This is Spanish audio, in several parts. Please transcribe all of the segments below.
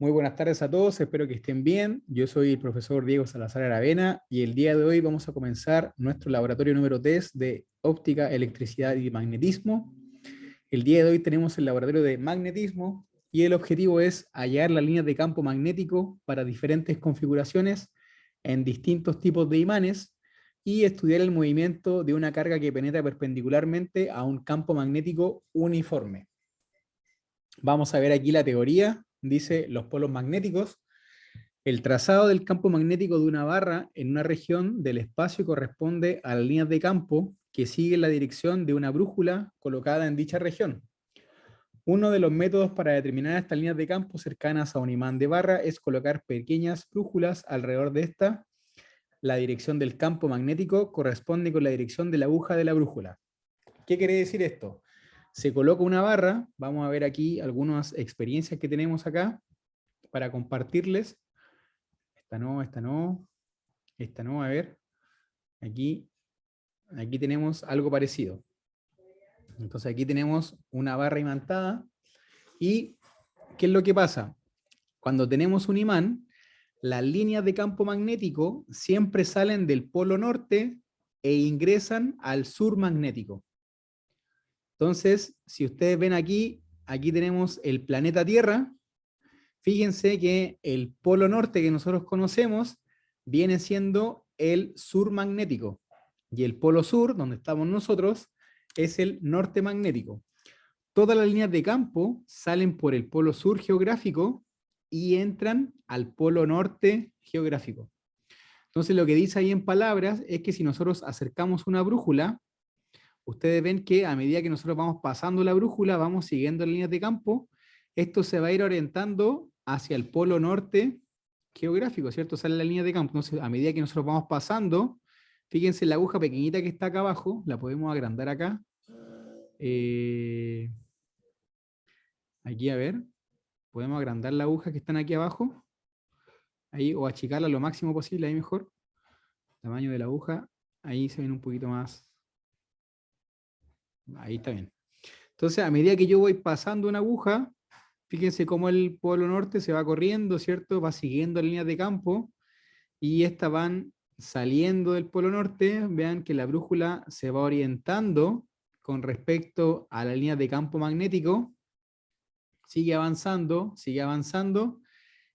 Muy buenas tardes a todos, espero que estén bien. Yo soy el profesor Diego Salazar Aravena y el día de hoy vamos a comenzar nuestro laboratorio número 3 de óptica, electricidad y magnetismo. El día de hoy tenemos el laboratorio de magnetismo y el objetivo es hallar las líneas de campo magnético para diferentes configuraciones en distintos tipos de imanes y estudiar el movimiento de una carga que penetra perpendicularmente a un campo magnético uniforme. Vamos a ver aquí la teoría, dice los polos magnéticos. El trazado del campo magnético de una barra en una región del espacio corresponde a las líneas de campo que siguen la dirección de una brújula colocada en dicha región. Uno de los métodos para determinar estas líneas de campo cercanas a un imán de barra es colocar pequeñas brújulas alrededor de esta. La dirección del campo magnético corresponde con la dirección de la aguja de la brújula. ¿Qué quiere decir esto? Se coloca una barra, vamos a ver aquí algunas experiencias que tenemos acá para compartirles. Esta no, a ver, aquí tenemos algo parecido. Entonces aquí tenemos una barra imantada y ¿qué es lo que pasa? Cuando tenemos un imán, las líneas de campo magnético siempre salen del polo norte e ingresan al sur magnético. Entonces, si ustedes ven aquí tenemos el planeta Tierra. Fíjense que el polo norte que nosotros conocemos viene siendo el sur magnético. Y el polo sur, donde estamos nosotros, es el norte magnético. Todas las líneas de campo salen por el polo sur geográfico y entran al polo norte geográfico. Entonces lo que dice ahí en palabras es que si nosotros acercamos una brújula, ustedes ven que a medida que nosotros vamos pasando la brújula, vamos siguiendo las líneas de campo, esto se va a ir orientando hacia el polo norte geográfico, ¿cierto? Sale la línea de campo. Entonces, a medida que nosotros vamos pasando, fíjense la aguja pequeñita que está acá abajo, la podemos agrandar acá. Aquí, a ver, podemos agrandar la aguja que están aquí abajo, ahí, o achicarla lo máximo posible, ahí mejor. Tamaño de la aguja, ahí se ven un poquito más. Ahí está bien. Entonces, a medida que yo voy pasando una aguja, fíjense cómo el polo norte se va corriendo, ¿cierto? Va siguiendo líneas de campo y estas van saliendo del polo norte. Vean que la brújula se va orientando con respecto a la línea de campo magnético. Sigue avanzando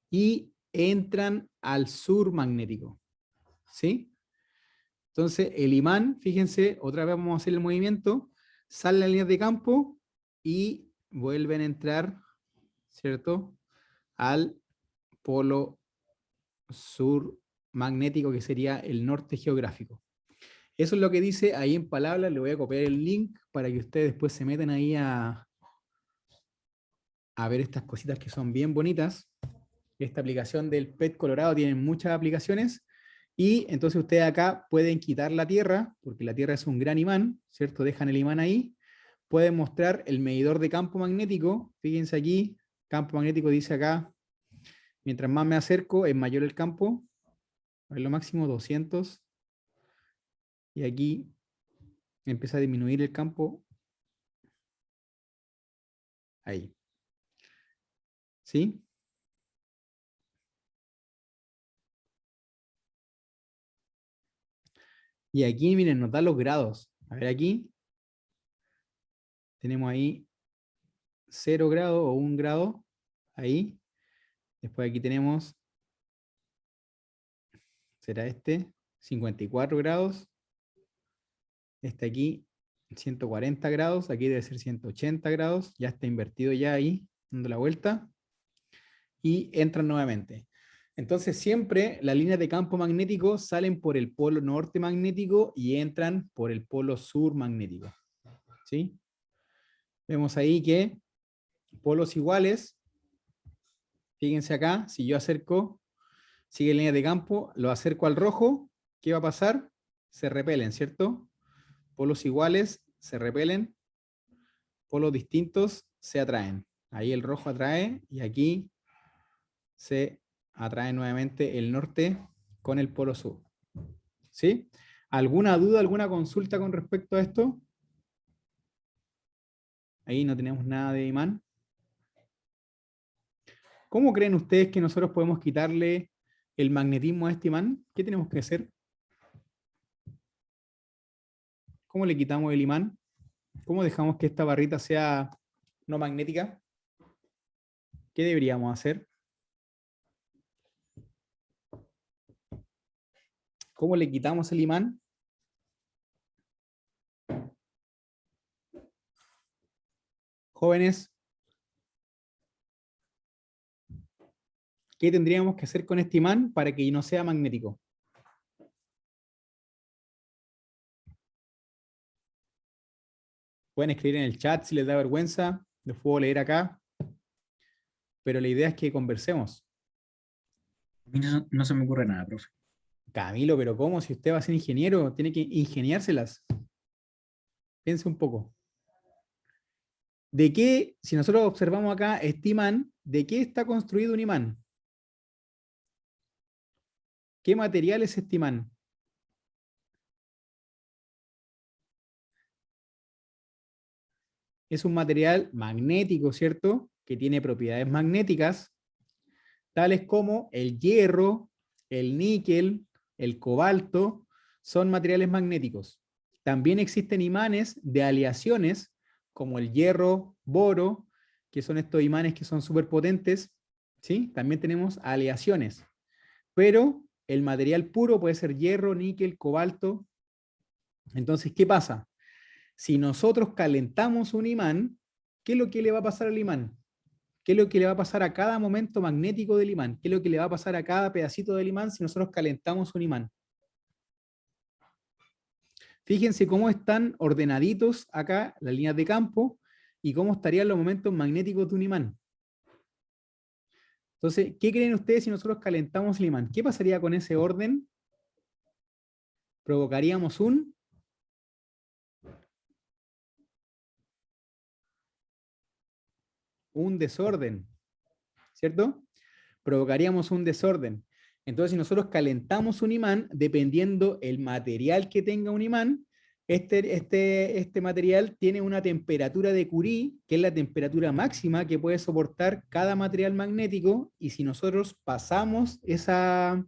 y entran al sur magnético. ¿Sí? Entonces, el imán, fíjense, otra vez vamos a hacer el movimiento, sale la línea de campo y vuelven a entrar, ¿cierto?, al polo sur magnético, que sería el norte geográfico. Eso es lo que dice ahí en palabras. Le voy a copiar el link para que ustedes después se metan ahí a ver estas cositas que son bien bonitas. Esta aplicación del PET Colorado tiene muchas aplicaciones, y entonces ustedes acá pueden quitar la Tierra, porque la Tierra es un gran imán, ¿cierto? Dejan el imán ahí, pueden mostrar el medidor de campo magnético. Fíjense aquí, campo magnético dice acá, mientras más me acerco es mayor el campo, a ver, lo máximo 200, y aquí empieza a disminuir el campo, ahí, ¿sí? Y aquí, miren, nos da los grados. A ver, aquí tenemos ahí 0 grado o 1 grado, ahí. Después aquí tenemos, será este, 54 grados. Este aquí, 140 grados. Aquí debe ser 180 grados. Ya está invertido ya ahí, dando la vuelta. Y entran nuevamente. Entonces siempre las líneas de campo magnético salen por el polo norte magnético y entran por el polo sur magnético. ¿Sí? Vemos ahí que polos iguales, fíjense acá, si yo acerco, sigue línea de campo, lo acerco al rojo, ¿qué va a pasar? Se repelen, ¿cierto? Polos iguales se repelen, polos distintos se atraen. Ahí el rojo atrae y aquí se atrae nuevamente el norte con el polo sur. ¿Sí? ¿Alguna duda, alguna consulta con respecto a esto? Ahí no tenemos nada de imán. ¿Cómo creen ustedes que nosotros podemos quitarle el magnetismo a este imán? ¿Qué tenemos que hacer? ¿Cómo le quitamos el imán? ¿Cómo dejamos que esta barrita sea no magnética? ¿Qué deberíamos hacer? ¿Cómo le quitamos el imán? Jóvenes, ¿qué tendríamos que hacer con este imán para que no sea magnético? Pueden escribir en el chat si les da vergüenza, los puedo leer acá, pero la idea es que conversemos. A mí no se me ocurre nada, profe. Camilo, pero ¿cómo? Si usted va a ser ingeniero, tiene que ingeniárselas. Piense un poco. ¿De qué, si nosotros observamos acá este imán, de qué está construido un imán? ¿Qué material es este imán? Es un material magnético, ¿cierto? Que tiene propiedades magnéticas, tales como el hierro, el níquel, el cobalto, son materiales magnéticos. También existen imanes de aleaciones, como el hierro, boro, que son estos imanes que son súper potentes, ¿sí? También tenemos aleaciones. Pero el material puro puede ser hierro, níquel, cobalto. Entonces, ¿qué pasa? Si nosotros calentamos un imán, ¿qué es lo que le va a pasar al imán? ¿Qué es lo que le va a pasar a cada momento magnético del imán? ¿Qué es lo que le va a pasar a cada pedacito del imán si nosotros calentamos un imán? Fíjense cómo están ordenaditos acá las líneas de campo y cómo estarían los momentos magnéticos de un imán. Entonces, ¿qué creen ustedes si nosotros calentamos el imán? ¿Qué pasaría con ese orden? Provocaríamos un desorden, ¿cierto? Provocaríamos un desorden. Entonces, si nosotros calentamos un imán, dependiendo el material que tenga un imán, este material tiene una temperatura de Curie, que es la temperatura máxima que puede soportar cada material magnético, y si nosotros pasamos esa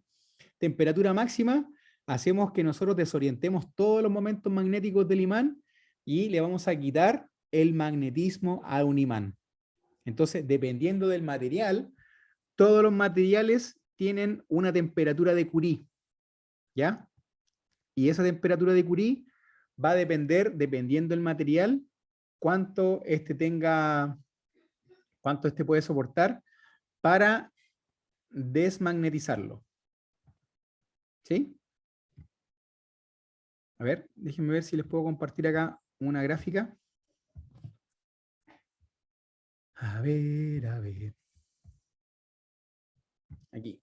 temperatura máxima, hacemos que nosotros desorientemos todos los momentos magnéticos del imán y le vamos a quitar el magnetismo a un imán. Entonces, dependiendo del material, todos los materiales tienen una temperatura de Curie, ¿ya? Y esa temperatura de Curie va a depender, dependiendo del material, cuánto cuánto este puede soportar para desmagnetizarlo. ¿Sí? A ver, déjenme ver si les puedo compartir acá una gráfica. A ver, a ver. Aquí.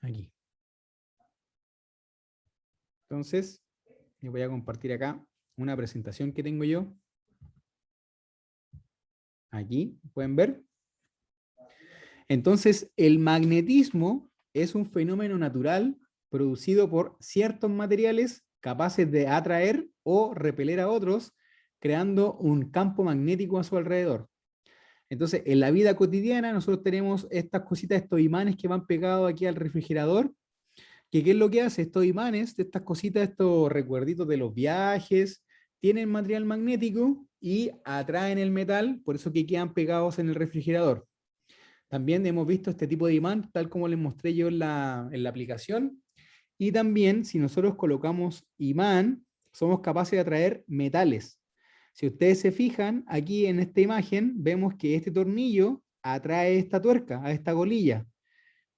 Aquí. Entonces, les voy a compartir acá una presentación que tengo yo. Aquí, ¿pueden ver? Entonces, el magnetismo es un fenómeno natural producido por ciertos materiales capaces de atraer o repeler a otros, creando un campo magnético a su alrededor. Entonces, en la vida cotidiana, nosotros tenemos estas cositas, estos imanes que van pegados aquí al refrigerador, que ¿qué es lo que hace? Estos imanes, estas cositas, estos recuerditos de los viajes, tienen material magnético y atraen el metal, por eso que quedan pegados en el refrigerador. También hemos visto este tipo de imán, tal como les mostré yo en la aplicación. Y también, si nosotros colocamos imán, somos capaces de atraer metales. Si ustedes se fijan, aquí en esta imagen, vemos que este tornillo atrae esta tuerca, a esta golilla.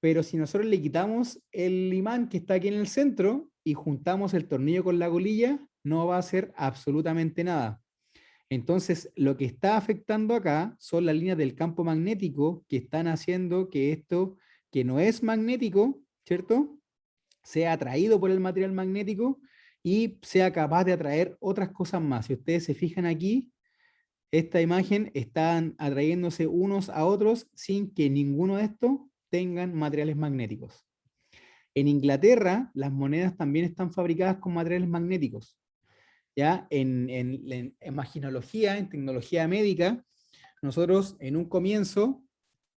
Pero si nosotros le quitamos el imán que está aquí en el centro y juntamos el tornillo con la golilla, no va a hacer absolutamente nada. Entonces, lo que está afectando acá son las líneas del campo magnético que están haciendo que esto, que no es magnético, ¿cierto?, sea atraído por el material magnético y sea capaz de atraer otras cosas más. Si ustedes se fijan aquí, esta imagen están atrayéndose unos a otros sin que ninguno de estos tengan materiales magnéticos. En Inglaterra, las monedas también están fabricadas con materiales magnéticos. ¿ya? En imaginología, en tecnología médica, nosotros en un comienzo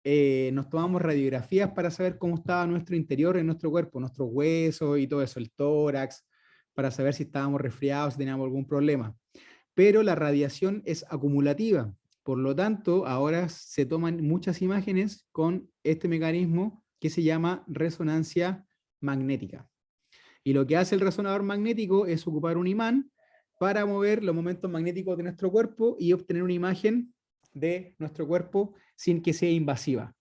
nos tomamos radiografías para saber cómo estaba nuestro interior en nuestro cuerpo, nuestros huesos y todo eso, el tórax, para saber si estábamos resfriados, si teníamos algún problema. Pero la radiación es acumulativa, por lo tanto, ahora se toman muchas imágenes con este mecanismo que se llama resonancia magnética. Y lo que hace el resonador magnético es ocupar un imán para mover los momentos magnéticos de nuestro cuerpo y obtener una imagen de nuestro cuerpo sin que sea invasiva.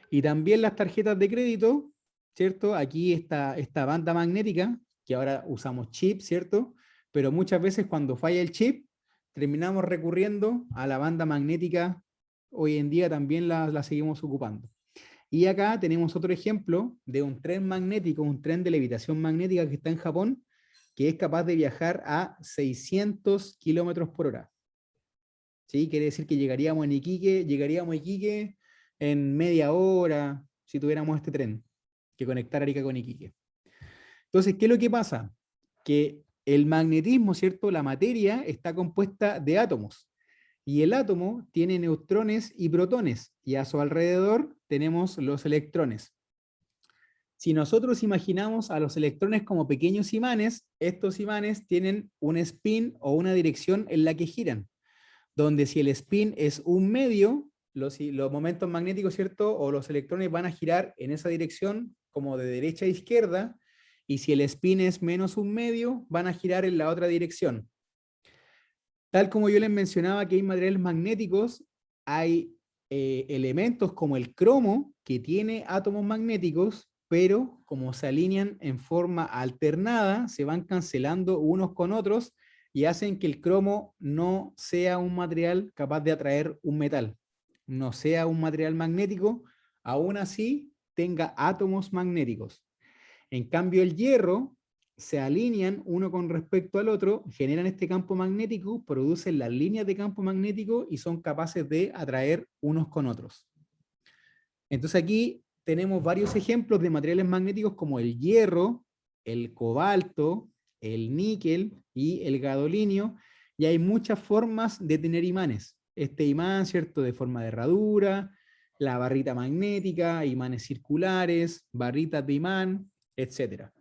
Y también las tarjetas de crédito, ¿cierto? Aquí está esta banda magnética, que ahora usamos chip, ¿cierto? Pero muchas veces cuando falla el chip, terminamos recurriendo a la banda magnética. Hoy en día también la seguimos ocupando. Y acá tenemos otro ejemplo de un tren magnético, un tren de levitación magnética que está en Japón, que es capaz de viajar a 600 kilómetros por hora. ¿Sí? Quiere decir que llegaríamos a Iquique en media hora, si tuviéramos este tren que conectara Arica con Iquique. Entonces, ¿qué es lo que pasa? Que el magnetismo, ¿cierto? La materia está compuesta de átomos. Y el átomo tiene neutrones y protones, y a su alrededor tenemos los electrones. Si nosotros imaginamos a los electrones como pequeños imanes, estos imanes tienen un spin o una dirección en la que giran, donde si el spin es un medio, los momentos magnéticos, ¿cierto? O los electrones van a girar en esa dirección como de derecha a izquierda, y si el spin es menos un medio, van a girar en la otra dirección. Tal como yo les mencionaba que hay materiales magnéticos, hay elementos como el cromo que tiene átomos magnéticos, pero como se alinean en forma alternada, se van cancelando unos con otros y hacen que el cromo no sea un material capaz de atraer un metal, no sea un material magnético, aún así tenga átomos magnéticos. En cambio, el hierro se alinean uno con respecto al otro, generan este campo magnético, producen las líneas de campo magnético y son capaces de atraer unos con otros. Entonces aquí tenemos varios ejemplos de materiales magnéticos como el hierro, el cobalto, el níquel y el gadolinio, y hay muchas formas de tener imanes. Este imán, ¿cierto?, de forma de herradura, la barrita magnética, imanes circulares, barritas de imán, etcétera.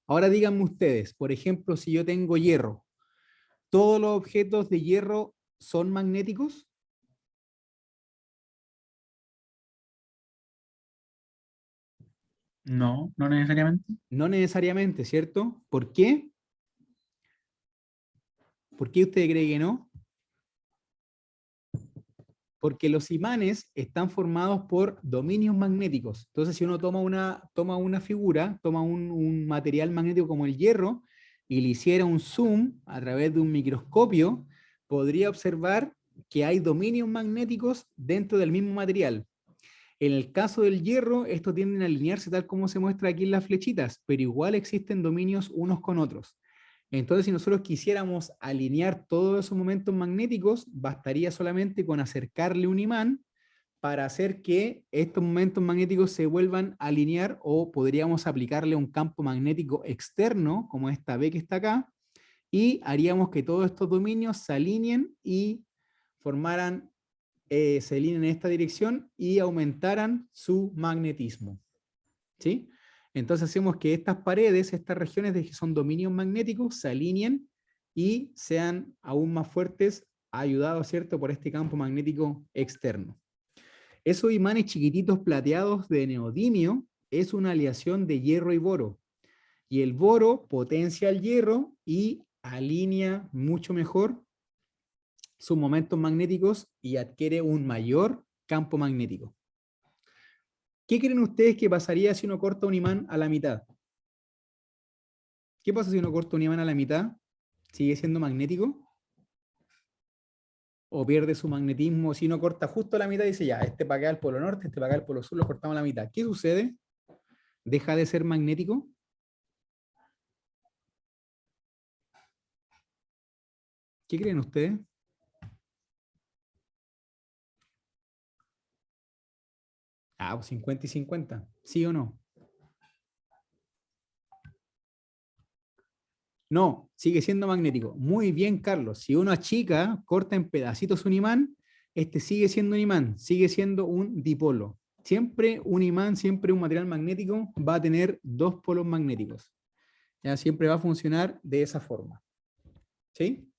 Ahora díganme ustedes, por ejemplo, si yo tengo hierro, ¿todos los objetos de hierro son magnéticos? No, no necesariamente. No necesariamente, ¿cierto? ¿Por qué? ¿Por qué usted cree que no? Porque los imanes están formados por dominios magnéticos. Entonces, si uno toma una figura, toma un material magnético como el hierro, y le hiciera un zoom a través de un microscopio, podría observar que hay dominios magnéticos dentro del mismo material. En el caso del hierro, estos tienden a alinearse tal como se muestra aquí en las flechitas, pero igual existen dominios unos con otros. Entonces, si nosotros quisiéramos alinear todos esos momentos magnéticos, bastaría solamente con acercarle un imán para hacer que estos momentos magnéticos se vuelvan a alinear, o podríamos aplicarle un campo magnético externo, como esta B que está acá, y haríamos que todos estos dominios se alineen y formaran, se alineen en esta dirección y aumentaran su magnetismo. ¿Sí? Entonces hacemos que estas paredes, estas regiones que son dominios magnéticos, se alineen y sean aún más fuertes, ayudados, ¿cierto?, por este campo magnético externo. Esos imanes chiquititos plateados de neodimio es una aleación de hierro y boro. Y el boro potencia el hierro y alinea mucho mejor sus momentos magnéticos y adquiere un mayor campo magnético. ¿Qué creen ustedes que pasaría si uno corta un imán a la mitad? ¿Qué pasa si uno corta un imán a la mitad? ¿Sigue siendo magnético? ¿O pierde su magnetismo? Si uno corta justo a la mitad y dice, ya, este para acá al polo norte, este para acá al polo sur, lo cortamos a la mitad. ¿Qué sucede? ¿Deja de ser magnético? ¿Qué creen ustedes? Ah, pues 50 y 50. ¿Sí o no? No, sigue siendo magnético. Muy bien, Carlos. Si uno achica, corta en pedacitos un imán, este sigue siendo un imán, sigue siendo un dipolo. Siempre un imán, siempre un material magnético va a tener dos polos magnéticos. Ya siempre va a funcionar de esa forma. ¿Sí?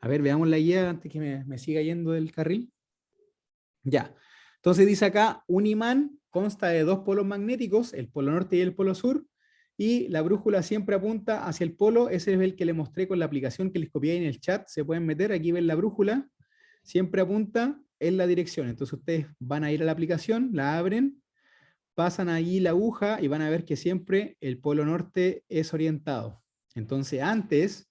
A ver, veamos la guía antes que me siga yendo del carril. Ya. Entonces dice acá, un imán consta de dos polos magnéticos, el polo norte y el polo sur, y la brújula siempre apunta hacia el polo. Ese es el que les mostré con la aplicación que les copié en el chat. Se pueden meter, aquí ven la brújula, siempre apunta en la dirección. Entonces ustedes van a ir a la aplicación, la abren, pasan ahí la aguja y van a ver que siempre el polo norte es orientado. Entonces antes,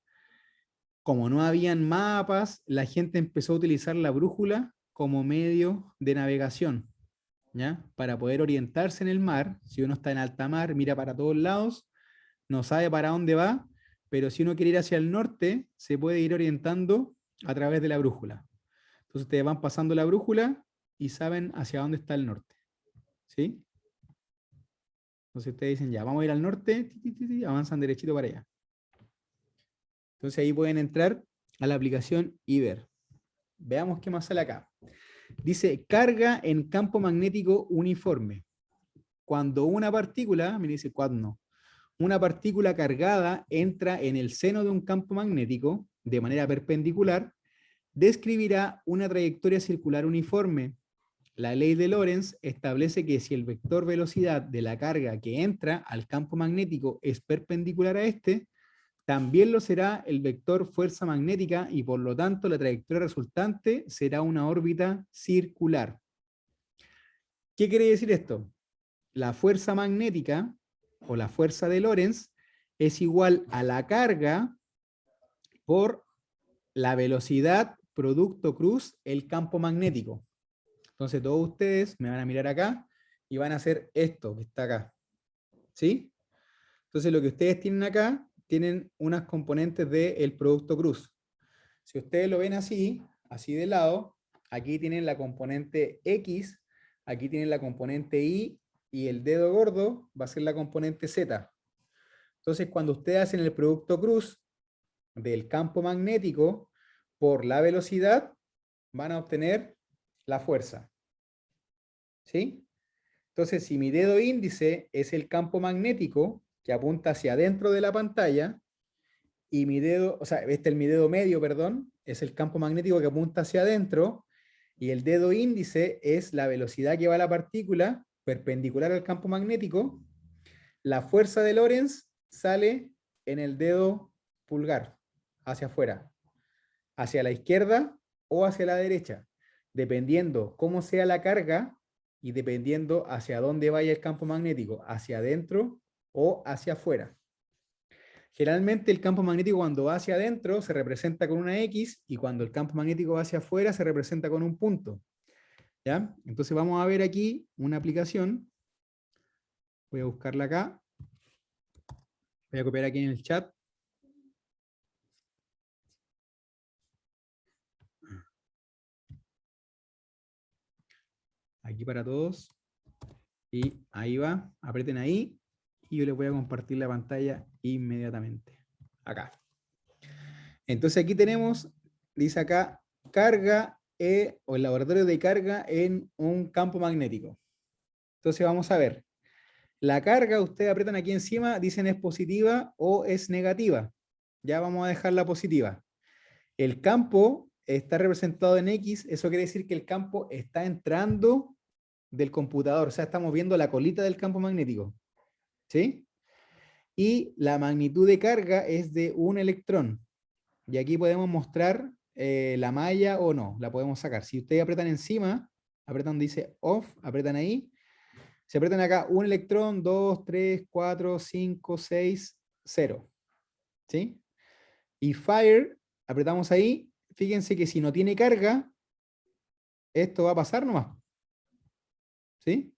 como no habían mapas, la gente empezó a utilizar la brújula como medio de navegación, ¿ya? Para poder orientarse en el mar. Si uno está en alta mar, mira para todos lados, no sabe para dónde va, pero si uno quiere ir hacia el norte, se puede ir orientando a través de la brújula. Entonces ustedes van pasando la brújula y saben hacia dónde está el norte, ¿sí? Entonces ustedes dicen, ya, vamos a ir al norte, avanzan derechito para allá. Entonces ahí pueden entrar a la aplicación y ver. Veamos qué más sale acá. Dice, carga en campo magnético uniforme. Cuando una partícula, me dice cuando, una partícula cargada entra en el seno de un campo magnético de manera perpendicular, describirá una trayectoria circular uniforme. La ley de Lorentz establece que si el vector velocidad de la carga que entra al campo magnético es perpendicular a este, también lo será el vector fuerza magnética y por lo tanto la trayectoria resultante será una órbita circular. ¿Qué quiere decir esto? La fuerza magnética o la fuerza de Lorentz es igual a la carga por la velocidad producto cruz el campo magnético. Entonces todos ustedes me van a mirar acá y van a hacer esto que está acá. ¿Sí? Entonces lo que ustedes tienen acá, tienen unas componentes del producto cruz. Si ustedes lo ven así, así de lado, aquí tienen la componente X, aquí tienen la componente Y, y el dedo gordo va a ser la componente Z. Entonces, cuando ustedes hacen el producto cruz del campo magnético por la velocidad, van a obtener la fuerza. ¿Sí? Entonces, si mi dedo índice es el campo magnético que apunta hacia adentro de la pantalla, y mi dedo, o sea, este es mi dedo medio, perdón, es el campo magnético que apunta hacia adentro, y el dedo índice es la velocidad que va la partícula perpendicular al campo magnético, la fuerza de Lorentz sale en el dedo pulgar, hacia afuera, hacia la izquierda o hacia la derecha, dependiendo cómo sea la carga y dependiendo hacia dónde vaya el campo magnético, hacia adentro o hacia afuera. Generalmente el campo magnético cuando va hacia adentro se representa con una X y cuando el campo magnético va hacia afuera se representa con un punto. ¿Ya? Entonces vamos a ver aquí una aplicación. Voy a buscarla acá. Voy a copiar aquí en el chat. Aquí para todos. Y ahí va. Aprieten ahí. Y yo les voy a compartir la pantalla inmediatamente. Acá. Entonces aquí tenemos, dice acá, carga o el laboratorio de carga en un campo magnético. Entonces vamos a ver. La carga, ustedes aprietan aquí encima, dicen es positiva o es negativa. Ya vamos a dejarla positiva. El campo está representado en X, eso quiere decir que el campo está entrando del computador, o sea, estamos viendo la colita del campo magnético. ¿Sí? Y la magnitud de carga es de un electrón. Y aquí podemos mostrar la malla o no, la podemos sacar. Si ustedes aprietan encima, aprietan donde dice off, aprietan ahí, se aprietan acá un electrón, 2, 3, 4, 5, 6, 0. ¿Sí? Y fire, apretamos ahí, fíjense que si no tiene carga, esto va a pasar nomás. ¿Sí?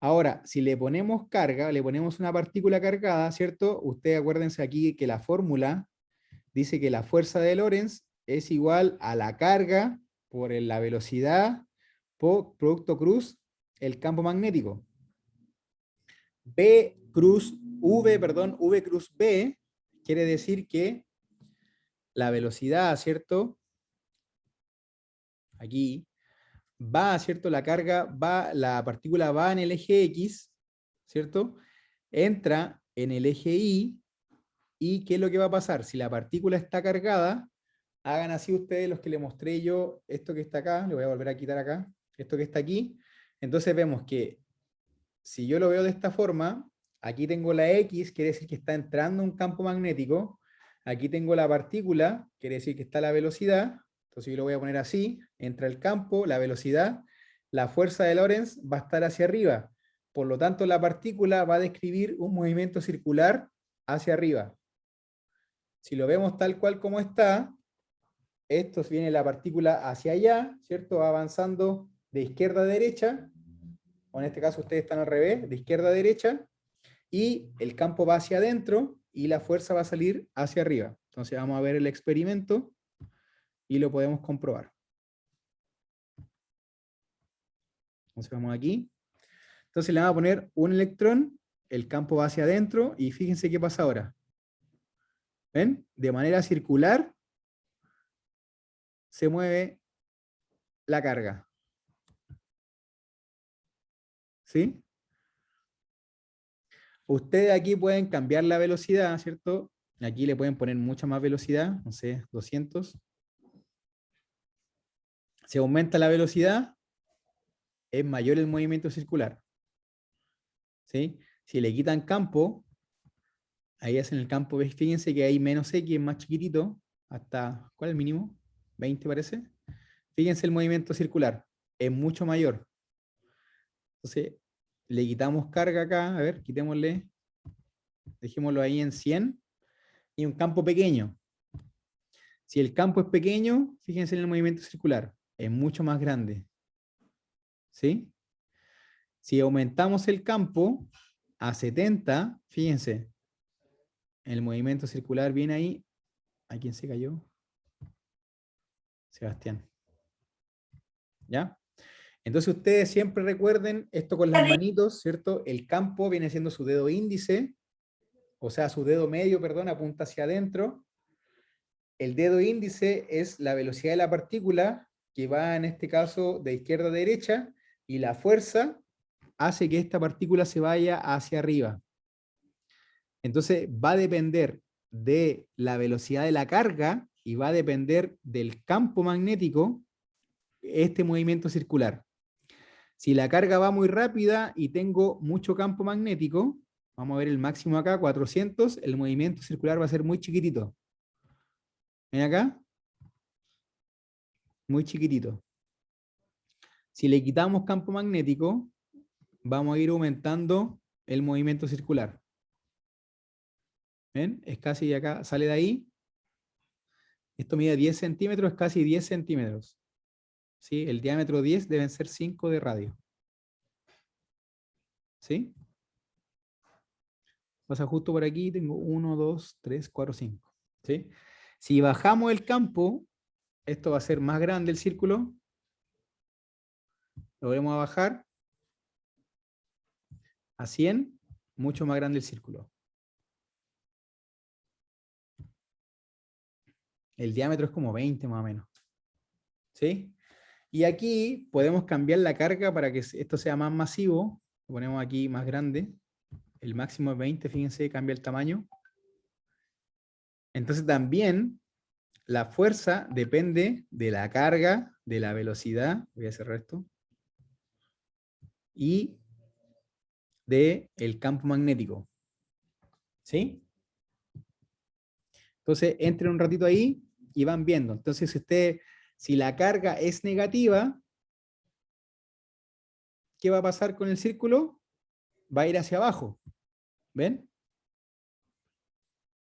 Ahora, si le ponemos carga, le ponemos una partícula cargada, ¿cierto? Ustedes acuérdense aquí que la fórmula dice que la fuerza de Lorentz es igual a la carga por la velocidad por producto cruz, el campo magnético. B cruz V cruz B quiere decir que la velocidad, ¿cierto? Aquí va, ¿cierto? La carga va, la partícula va en el eje X, ¿cierto? Entra en el eje Y, y ¿qué es lo que va a pasar? Si la partícula está cargada, hagan así ustedes los que les mostré yo, esto que está acá, le voy a volver a quitar acá, esto que está aquí, entonces vemos que si yo lo veo de esta forma, aquí tengo la X, quiere decir que está entrando un campo magnético, aquí tengo la partícula, quiere decir que está la velocidad, entonces yo lo voy a poner así, entra el campo, la velocidad, la fuerza de Lorentz va a estar hacia arriba, por lo tanto la partícula va a describir un movimiento circular hacia arriba. Si lo vemos tal cual como está, esto viene la partícula hacia allá, ¿cierto? Va avanzando de izquierda a derecha, o en este caso ustedes están al revés, de izquierda a derecha, y el campo va hacia adentro y la fuerza va a salir hacia arriba. Entonces vamos a ver el experimento y lo podemos comprobar. Entonces vamos aquí. Entonces le vamos a poner un electrón, el campo va hacia adentro y fíjense qué pasa ahora. ¿Ven? De manera circular se mueve la carga. ¿Sí? Ustedes aquí pueden cambiar la velocidad, ¿cierto? Aquí le pueden poner mucha más velocidad, no sé, 200. Si aumenta la velocidad, es mayor el movimiento circular. ¿Sí? Si le quitan campo, ahí hacen el campo, fíjense que hay menos X, es más chiquitito, hasta, ¿cuál es el mínimo? 20 parece. Fíjense el movimiento circular, es mucho mayor. Entonces, le quitamos carga acá, a ver, quitémosle, dejémoslo ahí en 100, y un campo pequeño. Si el campo es pequeño, fíjense en el movimiento circular, es mucho más grande. ¿Sí? Si aumentamos el campo a 70, fíjense, el movimiento circular viene ahí. ¿A quién se cayó? Sebastián. ¿Ya? Entonces ustedes siempre recuerden esto con las manitos, ¿cierto? El campo viene siendo su dedo índice, o sea, su dedo medio, perdón, apunta hacia adentro. El dedo índice es la velocidad de la partícula, que va en este caso de izquierda a derecha, y la fuerza hace que esta partícula se vaya hacia arriba. Entonces va a depender de la velocidad de la carga y va a depender del campo magnético este movimiento circular. Si la carga va muy rápida y tengo mucho campo magnético, vamos a ver el máximo acá, 400, el movimiento circular va a ser muy chiquitito. ¿Ven acá? Muy chiquitito. Si le quitamos campo magnético, vamos a ir aumentando el movimiento circular. ¿Ven? Es casi acá, sale de ahí. Esto mide 10 centímetros, es casi 10 centímetros. ¿Sí? El diámetro 10 deben ser 5 de radio. ¿Sí? Pasa justo por aquí, tengo 1, 2, 3, 4, 5. ¿Sí? Si bajamos el campo, esto va a ser más grande el círculo. Lo volvemos a bajar a 100, mucho más grande el círculo. El diámetro es como 20 más o menos. ¿Sí? Y aquí podemos cambiar la carga para que esto sea más masivo. Lo ponemos aquí más grande. El máximo es 20, fíjense, cambia el tamaño. Entonces también la fuerza depende de la carga, de la velocidad, voy a cerrar esto, y del campo magnético. ¿Sí? Entonces, entren un ratito ahí y van viendo. Entonces, si la carga es negativa, ¿qué va a pasar con el círculo? Va a ir hacia abajo. ¿Ven?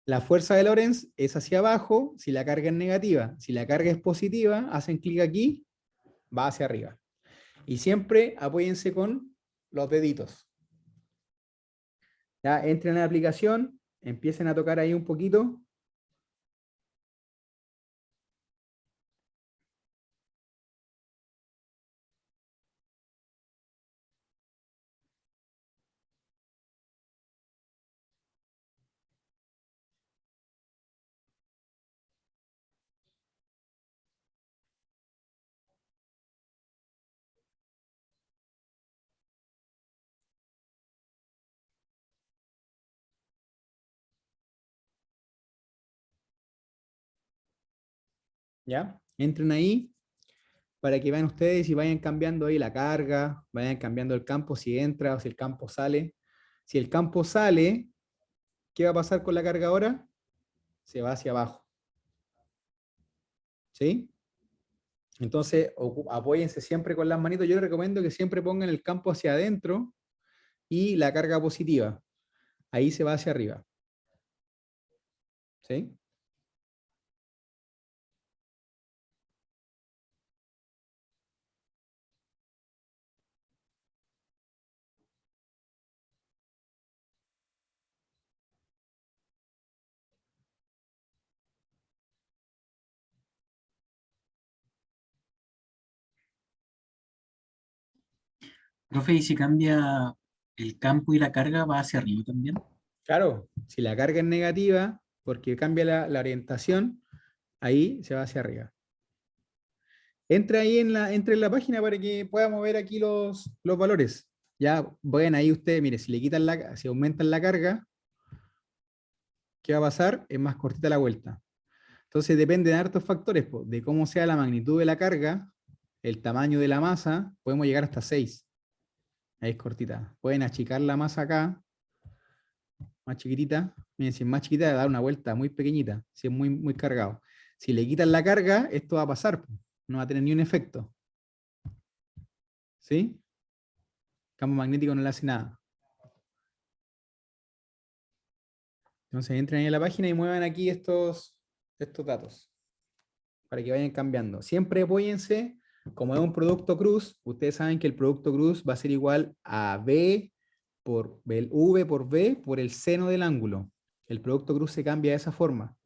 La fuerza de Lorentz es hacia abajo si la carga es negativa. Si la carga es positiva, hacen clic aquí, va hacia arriba. Y siempre apóyense con los deditos. Ya entren en la aplicación, empiecen a tocar ahí un poquito. ¿Ya? Entren ahí para que vean ustedes y vayan cambiando ahí la carga, vayan cambiando el campo si entra o si el campo sale. Si el campo sale, ¿qué va a pasar con la carga ahora? Se va hacia abajo. ¿Sí? Entonces, apóyense siempre con las manitos. Yo les recomiendo que siempre pongan el campo hacia adentro y la carga positiva. Ahí se va hacia arriba. ¿Sí? Profe, ¿y si cambia el campo y la carga va hacia arriba también? Claro, si la carga es negativa, porque cambia la orientación, ahí se va hacia arriba. Entra ahí entre en la página para que pueda ver aquí los valores. Ya, ven ahí ustedes, mire, si le quitan si aumentan la carga, ¿qué va a pasar? Es más cortita la vuelta. Entonces depende de hartos factores, po, de cómo sea la magnitud de la carga, el tamaño de la masa, podemos llegar hasta 6. Ahí es cortita. Pueden achicar la masa acá, más chiquitita. Miren, si es más chiquita, da una vuelta muy pequeñita, si es muy cargado. Si le quitan la carga, esto va a pasar, po, no va a tener ni un efecto. ¿Sí? Campo magnético no le hace nada. Entonces entren ahí a la página y muevan aquí estos datos para que vayan cambiando. Siempre apóyense, como es un producto cruz, ustedes saben que el producto cruz va a ser igual a B por el V por B por el seno del ángulo. El producto cruz se cambia de esa forma.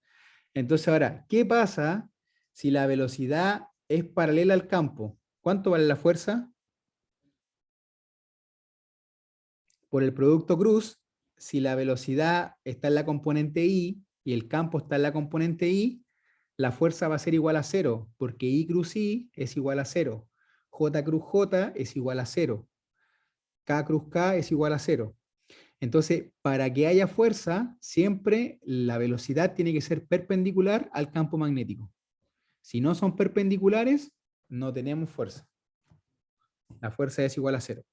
Entonces ahora, ¿qué pasa si la velocidad es paralela al campo? ¿Cuánto vale la fuerza? Por el producto cruz, si la velocidad está en la componente I y el campo está en la componente I, la fuerza va a ser igual a cero, porque I cruz I es igual a cero, J cruz J es igual a cero, K cruz K es igual a cero. Entonces, para que haya fuerza, siempre la velocidad tiene que ser perpendicular al campo magnético. Si no son perpendiculares, no tenemos fuerza. La fuerza es igual a cero.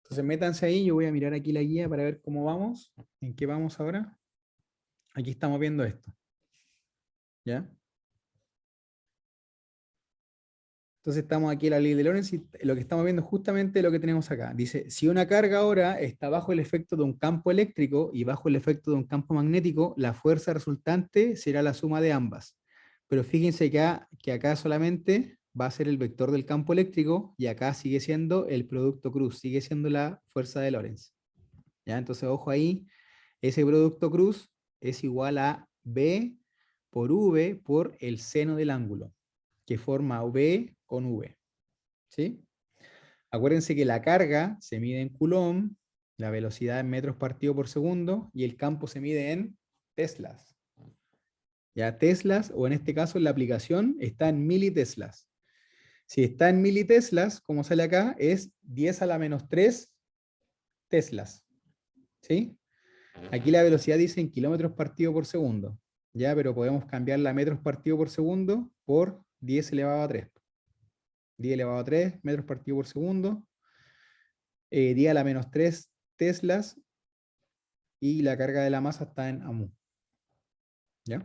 Entonces métanse ahí, yo voy a mirar aquí la guía para ver cómo vamos, en qué vamos ahora. Aquí estamos viendo esto, ¿ya? Entonces estamos aquí en la ley de Lorentz y lo que estamos viendo es justamente lo que tenemos acá. Dice, si una carga ahora está bajo el efecto de un campo eléctrico y bajo el efecto de un campo magnético, la fuerza resultante será la suma de ambas. Pero fíjense que acá solamente va a ser el vector del campo eléctrico y acá sigue siendo el producto cruz, sigue siendo la fuerza de Lorentz. ¿Ya? Entonces, ojo ahí, ese producto cruz es igual a B por V por el seno del ángulo, que forma V con V. ¿Sí? Acuérdense que la carga se mide en Coulomb, la velocidad en metros partido por segundo, y el campo se mide en teslas. Ya teslas, o en este caso en la aplicación, está en militeslas. Si está en militeslas, como sale acá, es 10 a la menos 3 teslas. ¿Sí? Aquí la velocidad dice en kilómetros partido por segundo, ya, pero podemos cambiarla a metros partido por segundo por 10 elevado a 3. 10 elevado a 3 metros partido por segundo, 10 a la menos 3 teslas, y la carga de la masa está en AMU. ¿Ya?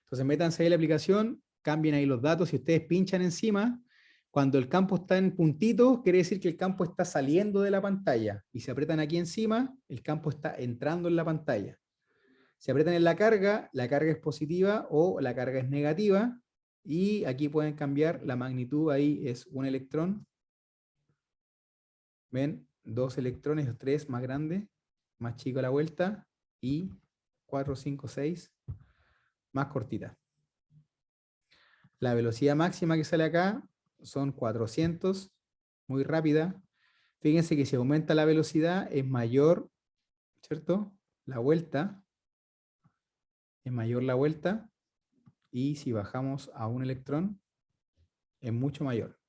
Entonces métanse ahí en la aplicación, cambien ahí los datos, si ustedes pinchan encima, cuando el campo está en puntitos, quiere decir que el campo está saliendo de la pantalla, y si apretan aquí encima, el campo está entrando en la pantalla. Si aprietan en la carga es positiva o la carga es negativa, y aquí pueden cambiar la magnitud, ahí es un electrón, ven, 2 electrones, 3 más grande, más chico la vuelta, y 4, 5, 6 más cortita. La velocidad máxima que sale acá son 400, muy rápida. Fíjense que si aumenta la velocidad es mayor, ¿cierto? La vuelta, es mayor la vuelta, y si bajamos a un electrón, es mucho mayor.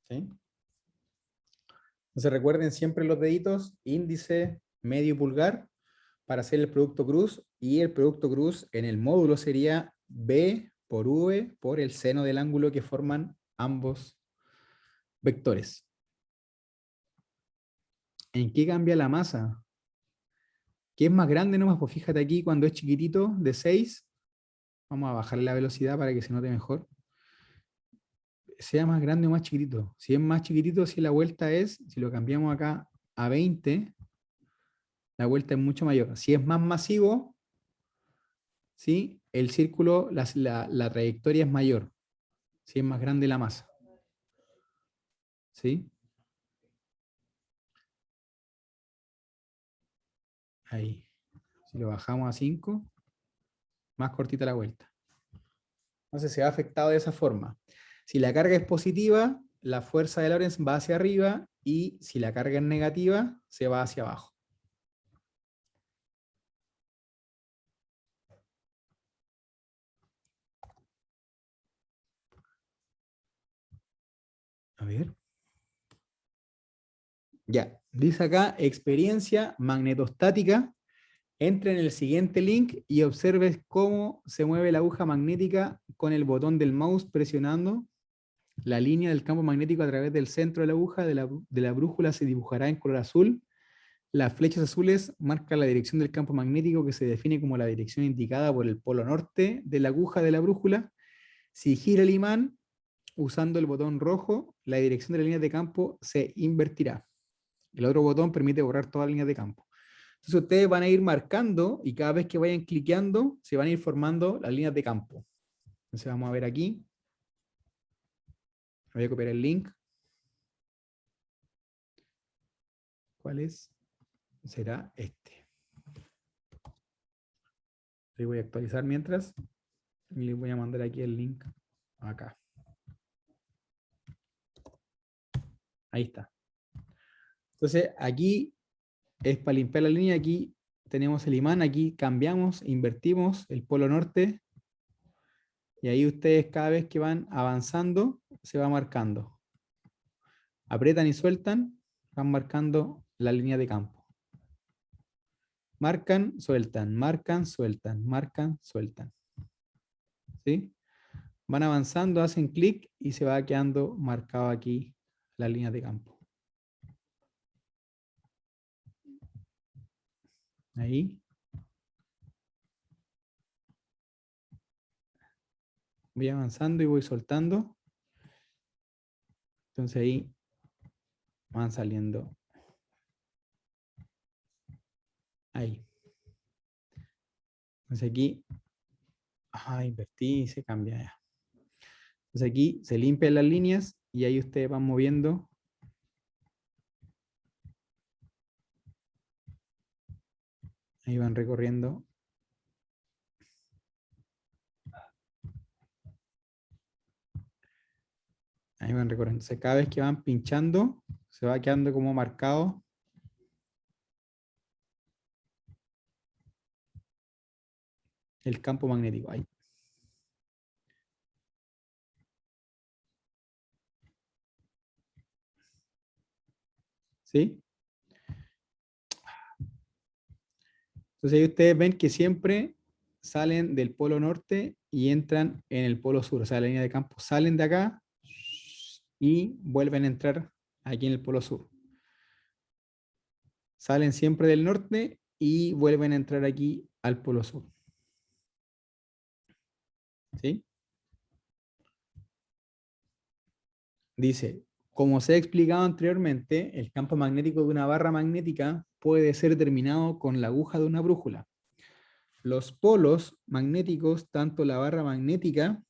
¿Sí? Entonces recuerden siempre los deditos, índice, medio y pulgar, para hacer el producto cruz, y el producto cruz en el módulo sería B por V por el seno del ángulo que forman ambos vectores. ¿En qué cambia la masa? ¿Qué es más grande nomás? Pues fíjate aquí cuando es chiquitito, de 6, vamos a bajarle la velocidad para que se note mejor. Sea más grande o más chiquitito. Si es más chiquitito, si la vuelta es, si lo cambiamos acá a 20, la vuelta es mucho mayor. Si es más masivo, ¿sí? El círculo, la trayectoria es mayor. Si es más grande la masa. ¿Sí? Ahí. Si lo bajamos a 5, más cortita la vuelta. Entonces se va afectado de esa forma. Si la carga es positiva, la fuerza de Lorentz va hacia arriba, y si la carga es negativa, se va hacia abajo. A ver. Ya, dice acá, experiencia magnetostática. Entre en el siguiente link y observes cómo se mueve la aguja magnética con el botón del mouse presionando la línea del campo magnético a través del centro de la aguja de la brújula. Se dibujará en color azul. Las flechas azules marcan la dirección del campo magnético, que se define como la dirección indicada por el polo norte de la aguja de la brújula. Si gira el imán usando el botón rojo, la dirección de la línea de campo se invertirá. El otro botón permite borrar todas las líneas de campo. Entonces ustedes van a ir marcando, y cada vez que vayan cliqueando, se van a ir formando las líneas de campo. Entonces vamos a ver aquí. Voy a copiar el link. ¿Cuál es? Será este. Le voy a actualizar mientras. Y les voy a mandar aquí el link acá. Ahí está. Entonces aquí es para limpiar la línea. Aquí tenemos el imán. Aquí cambiamos, invertimos el polo norte. Y ahí ustedes, cada vez que van avanzando, se va marcando. Aprietan y sueltan, van marcando la línea de campo. Marcan, sueltan, marcan, sueltan, marcan, sueltan. ¿Sí? Van avanzando, hacen clic y se va quedando marcado aquí la línea de campo. Ahí. Voy avanzando y voy soltando. Entonces ahí van saliendo. Ahí. Entonces aquí, invertí y se cambia ya. Entonces aquí se limpian las líneas y ahí ustedes van moviendo. Ahí van recorriendo. Ahí van recorriendo. Entonces cada vez que van pinchando, se va quedando como marcado el campo magnético. Ahí. ¿Sí? Entonces ahí ustedes ven que siempre salen del polo norte y entran en el polo sur. O sea, la línea de campo salen de acá y vuelven a entrar aquí en el polo sur. Salen siempre del norte y vuelven a entrar aquí al polo sur. ¿Sí? Dice, como se ha explicado anteriormente, el campo magnético de una barra magnética puede ser determinado con la aguja de una brújula. Los polos magnéticos, tanto la barra magnética,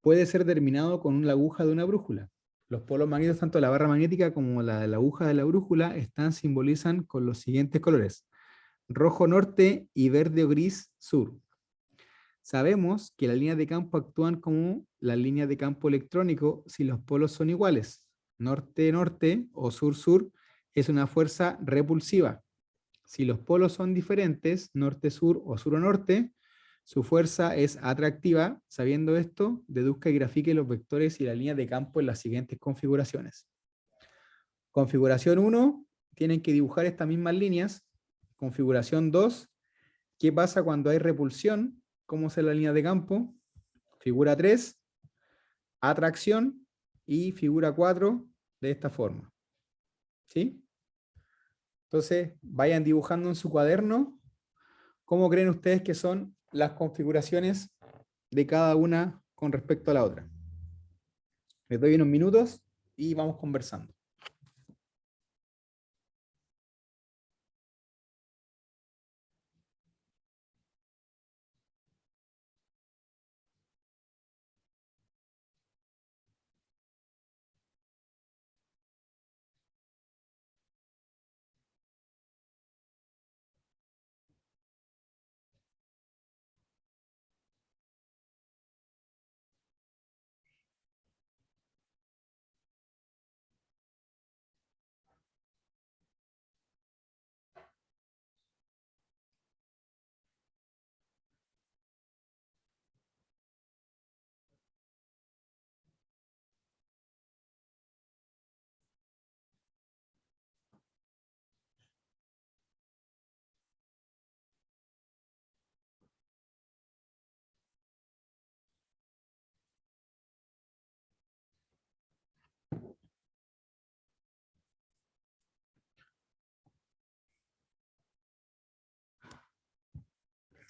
puede ser determinado con la aguja de una brújula. Los polos magnéticos, tanto la barra magnética como la aguja de la brújula, simbolizan con los siguientes colores: rojo norte y verde o gris sur. Sabemos que las líneas de campo actúan como las líneas de campo electrónico si los polos son iguales. Norte-norte o sur-sur es una fuerza repulsiva. Si los polos son diferentes, norte-sur o sur-norte, su fuerza es atractiva. Sabiendo esto, deduzca y grafique los vectores y las líneas de campo en las siguientes configuraciones. Configuración 1, tienen que dibujar estas mismas líneas. Configuración 2, ¿qué pasa cuando hay repulsión? ¿Cómo es la línea de campo? Figura 3, atracción. Y figura 4, de esta forma. ¿Sí? Entonces, vayan dibujando en su cuaderno cómo creen ustedes que son las configuraciones de cada una con respecto a la otra. Les doy unos minutos y vamos conversando.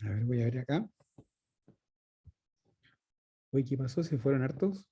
A ver, voy a ver acá. Uy, ¿qué pasó? ¿Se fueron hartos?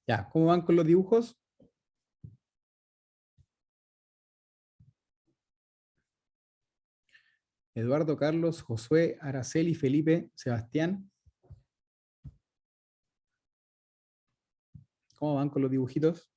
Ya, ¿cómo van con los dibujos? Eduardo, Carlos, Josué, Araceli, Felipe, Sebastián. ¿Cómo van con los dibujitos?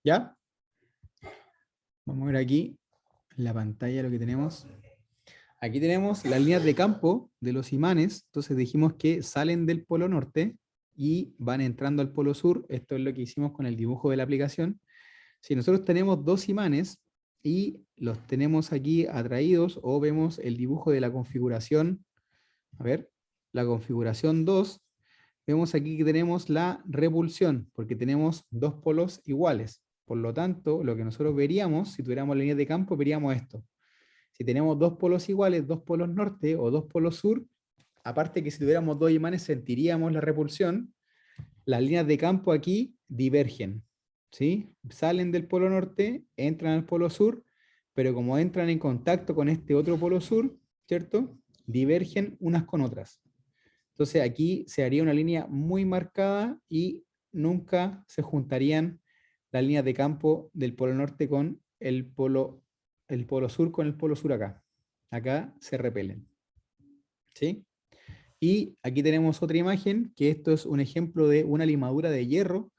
¿Ya? Vamos a ver aquí en la pantalla lo que tenemos. Aquí tenemos las líneas de campo de los imanes. Entonces dijimos que salen del polo norte y van entrando al polo sur. Esto es lo que hicimos con el dibujo de la aplicación. Si nosotros tenemos dos imanes y los tenemos aquí atraídos, o vemos el dibujo de la configuración, a ver, la configuración 2, vemos aquí que tenemos la repulsión, porque tenemos dos polos iguales. Por lo tanto, lo que nosotros veríamos, si tuviéramos líneas de campo, veríamos esto. Si tenemos dos polos iguales, dos polos norte o dos polos sur, aparte que si tuviéramos dos imanes sentiríamos la repulsión, las líneas de campo aquí divergen, ¿sí? Salen del polo norte, entran al polo sur, pero como entran en contacto con este otro polo sur, ¿cierto? Divergen unas con otras. Entonces aquí se haría una línea muy marcada y nunca se juntarían las líneas de campo del polo norte con el polo sur con el polo sur acá. Acá se repelen, ¿sí? Y aquí tenemos otra imagen, que esto es un ejemplo de una limadura de hierro.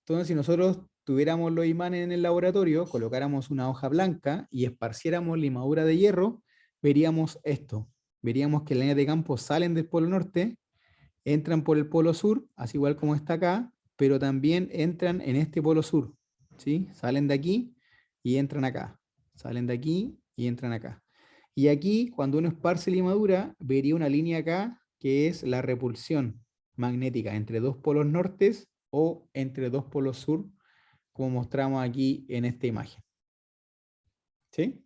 Entonces, si nosotros tuviéramos los imanes en el laboratorio, colocáramos una hoja blanca y esparciéramos limadura de hierro, veríamos esto. Veríamos que las líneas de campo salen del polo norte, entran por el polo sur, así igual como está acá, pero también entran en este polo sur, ¿sí? Salen de aquí y entran acá. Salen de aquí y entran acá. Y aquí, cuando uno esparce limadura, vería una línea acá que es la repulsión magnética entre dos polos nortes o entre dos polos sur, como mostramos aquí en esta imagen. ¿Sí?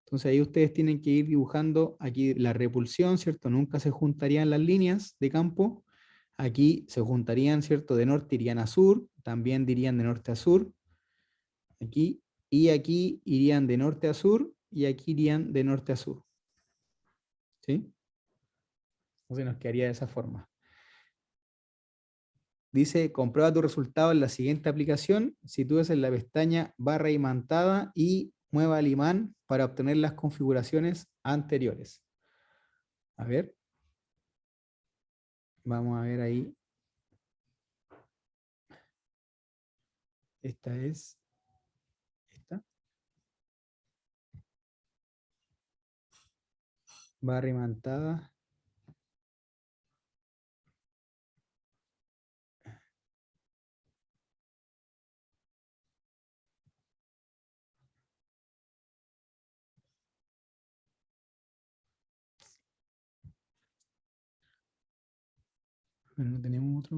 Entonces ahí ustedes tienen que ir dibujando aquí la repulsión, ¿cierto? Nunca se juntarían las líneas de campo. Aquí se juntarían, ¿cierto? De norte irían a sur, también dirían de norte a sur. Aquí y aquí irían de norte a sur y aquí irían de norte a sur. ¿Sí? Entonces nos quedaría de esa forma. Dice, comprueba tu resultado en la siguiente aplicación. Si tú ves en la pestaña barra imantada y mueva el imán para obtener las configuraciones anteriores. A ver. Vamos a ver ahí. Esta es esta. Barra imantada. Pero no tenemos otro.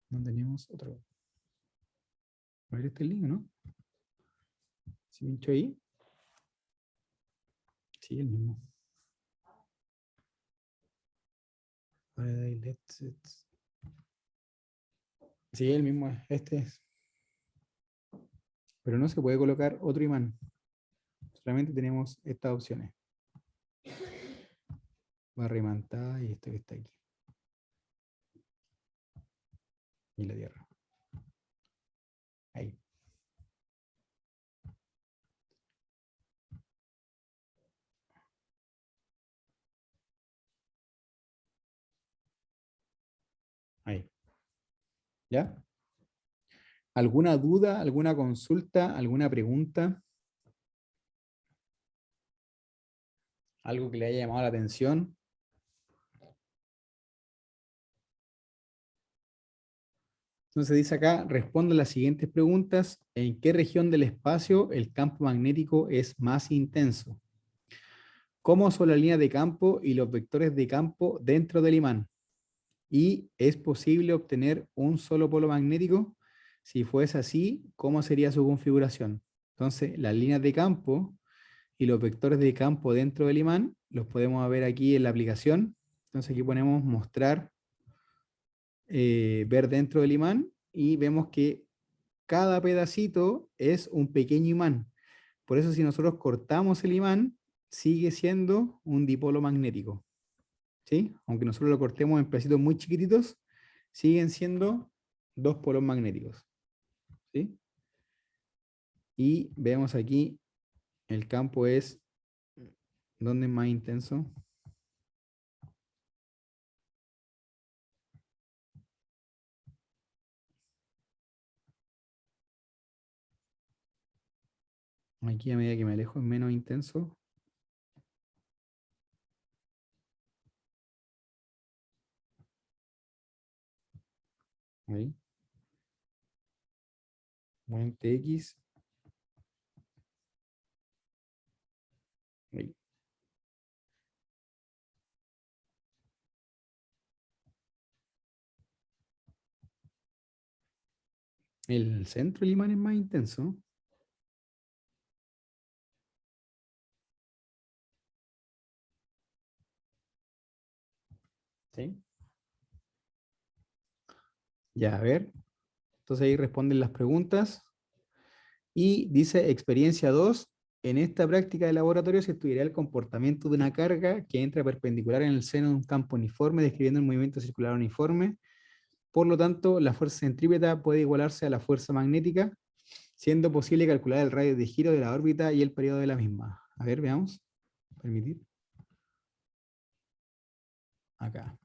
No tenemos otro. A ver este link, ¿no? Si pincho ahí. Sí, el mismo. Sí, el mismo es. Este es. Pero no se puede colocar otro imán. Solamente tenemos estas opciones. Barra imantada y esto que está aquí. Y la tierra. Ahí. Ahí. ¿Ya? ¿Alguna duda, alguna consulta, alguna pregunta? ¿Algo que le haya llamado la atención? Entonces dice acá, responde las siguientes preguntas. ¿En qué región del espacio el campo magnético es más intenso? ¿Cómo son las líneas de campo y los vectores de campo dentro del imán? ¿Y es posible obtener un solo polo magnético? Si fuese así, ¿cómo sería su configuración? Entonces, las líneas de campo y los vectores de campo dentro del imán los podemos ver aquí en la aplicación. Entonces aquí ponemos mostrar, ver dentro del imán y vemos que cada pedacito es un pequeño imán. Por eso si nosotros cortamos el imán, sigue siendo un dipolo magnético. ¿Sí? Aunque nosotros lo cortemos en pedacitos muy chiquititos, siguen siendo dos polos magnéticos. ¿Sí? Y vemos aquí, el campo es, ¿dónde es más intenso? Aquí a medida que me alejo es menos intenso. Ahí. Componente X. Ahí. El centro del imán es más intenso. ¿Sí? Ya, a ver. Entonces ahí responden las preguntas. Y dice experiencia 2. En esta práctica de laboratorio se estudiará el comportamiento de una carga que entra perpendicular en el seno de un campo uniforme, describiendo el movimiento circular uniforme. Por lo tanto, la fuerza centrípeta puede igualarse a la fuerza magnética, siendo posible calcular el radio de giro de la órbita y el periodo de la misma. A ver, veamos. Permitir. Acá.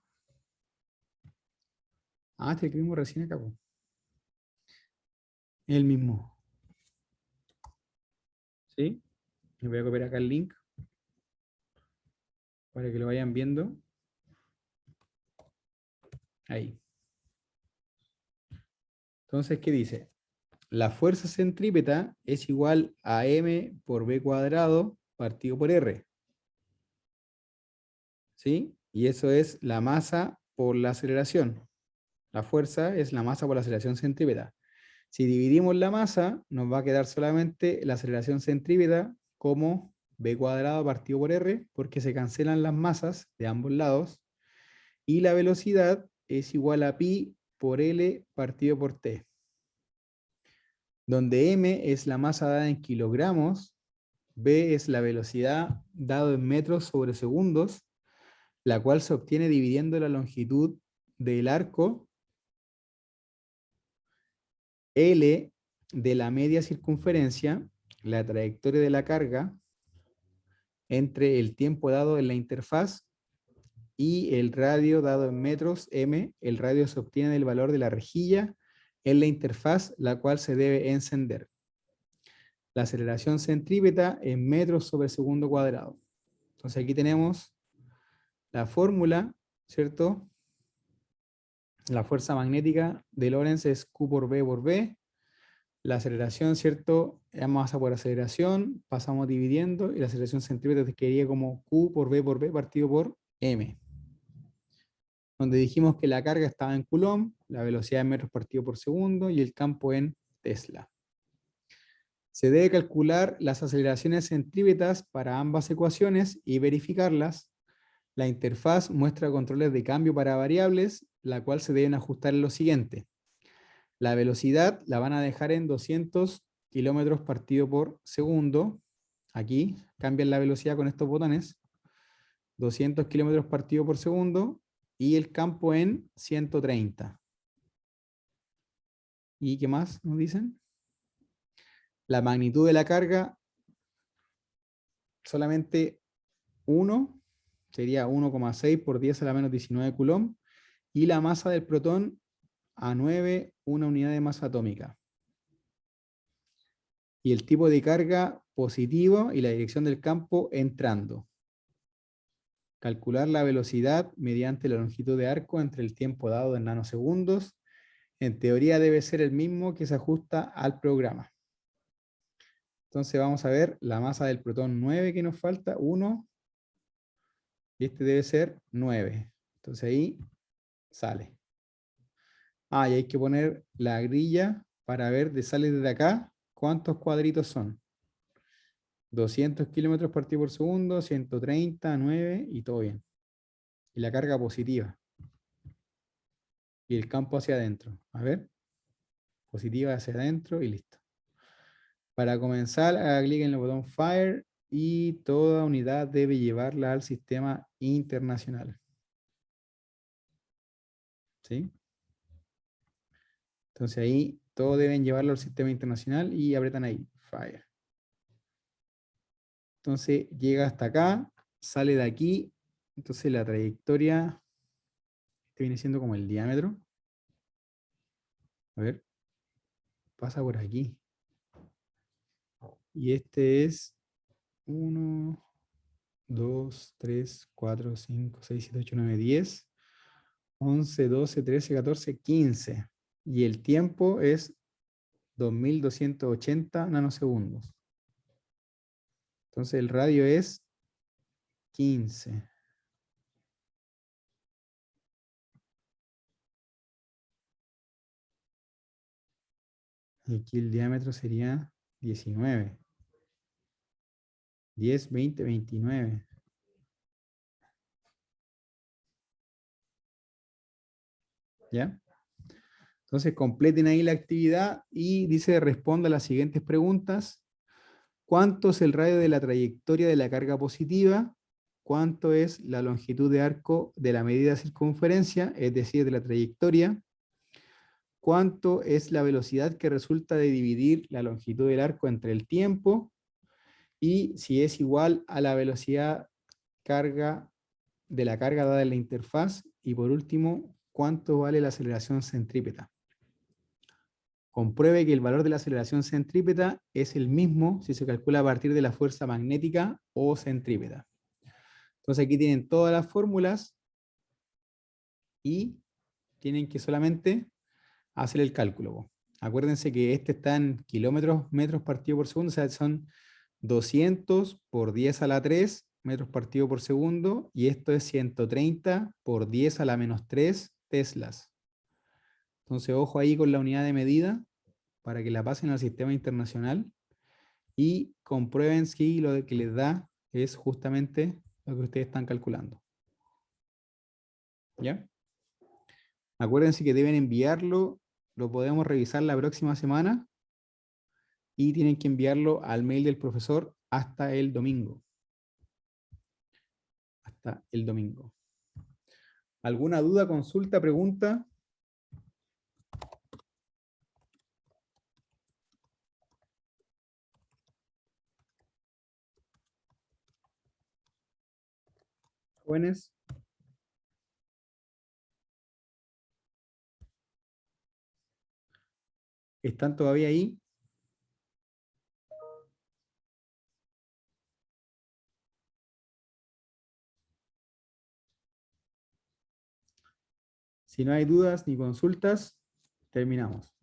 Ah, este que vimos recién acá, po. El mismo. ¿Sí? Le voy a copiar acá el link para que lo vayan viendo. Ahí. Entonces, ¿qué dice? La fuerza centrípeta es igual a m por b cuadrado partido por r. ¿Sí? Y eso es la masa por la aceleración. La fuerza es la masa por la aceleración centrípeta. Si dividimos la masa, nos va a quedar solamente la aceleración centrípeta como b cuadrado partido por r, porque se cancelan las masas de ambos lados, y la velocidad es igual a pi por l partido por t, donde m es la masa dada en kilogramos, b es la velocidad dado en metros sobre segundos, la cual se obtiene dividiendo la longitud del arco L de la media circunferencia, la trayectoria de la carga, entre el tiempo dado en la interfaz y el radio dado en metros, m. El radio se obtiene del valor de la rejilla en la interfaz, la cual se debe encender. La aceleración centrípeta en metros sobre segundo cuadrado. Entonces aquí tenemos la fórmula, ¿cierto? La fuerza magnética de Lorentz es Q por B por B. La aceleración, ¿cierto? Es masa por aceleración, pasamos dividiendo, y la aceleración centrípeta quedaría como Q por B partido por M. Donde dijimos que la carga estaba en Coulomb, la velocidad en metros partido por segundo y el campo en Tesla. Se debe calcular las aceleraciones centrípetas para ambas ecuaciones y verificarlas. La interfaz muestra controles de cambio para variables, la cual se deben ajustar en lo siguiente. La velocidad la van a dejar en 200 kilómetros partido por segundo. Aquí cambian la velocidad con estos botones. 200 kilómetros partido por segundo y el campo en 130. ¿Y qué más nos dicen? La magnitud de la carga, solamente 1, sería 1,6 por 10 a la menos 19 coulomb, y la masa del protón a 9, una unidad de masa atómica. Y el tipo de carga positivo y la dirección del campo entrando. Calcular la velocidad mediante la longitud de arco entre el tiempo dado en nanosegundos. En teoría debe ser el mismo que se ajusta al programa. Entonces vamos a ver la masa del protón 9 que nos falta, 1, y este debe ser 9. Entonces ahí sale. Ah, y hay que poner la grilla para ver de sale desde acá cuántos cuadritos son. 200 kilómetros partido por segundo, 130, 9 y todo bien. Y la carga positiva. Y el campo hacia adentro. A ver. Positiva hacia adentro y listo. Para comenzar, haga clic en el botón Fire y toda unidad debe llevarla al sistema internacional. ¿Sí? Entonces ahí todos deben llevarlo al sistema internacional y apretan ahí, Fire. Entonces llega hasta acá, sale de aquí, entonces la trayectoria, este viene siendo como el diámetro. A ver, pasa por aquí. Y este es 1, 2, 3, 4, 5, 6, 7, 8, 9, 10, 11, 12, 13, 14, 15. y el tiempo es 2280 nanosegundos. Entonces el radio es 15. Y aquí el diámetro sería 19. 10, 20, 29. ¿Ya? Entonces completen ahí la actividad y dice responda a las siguientes preguntas. ¿Cuánto es el radio de la trayectoria de la carga positiva? ¿Cuánto es la longitud de arco de la medida de circunferencia, es decir, de la trayectoria? ¿Cuánto es la velocidad que resulta de dividir la longitud del arco entre el tiempo? Y si es igual a la velocidad carga de la carga dada en la interfaz. Y por último, ¿cuánto vale la aceleración centrípeta? Compruebe que el valor de la aceleración centrípeta es el mismo si se calcula a partir de la fuerza magnética o centrípeta. Entonces aquí tienen todas las fórmulas y tienen que solamente hacer el cálculo. Acuérdense que este está en kilómetros, metros partido por segundo, o sea, son 200 por 10 a la 3 metros partido por segundo, y esto es 130 por 10 a la menos 3 teslas. Entonces, ojo ahí con la unidad de medida, para que la pasen al sistema internacional, y comprueben si lo que les da es justamente lo que ustedes están calculando. ¿Ya? Acuérdense que deben enviarlo, lo podemos revisar la próxima semana, y tienen que enviarlo al mail del profesor hasta el domingo. Hasta el domingo. ¿Alguna duda, consulta, pregunta? Jóvenes. ¿Están todavía ahí? Si no hay dudas ni consultas, terminamos.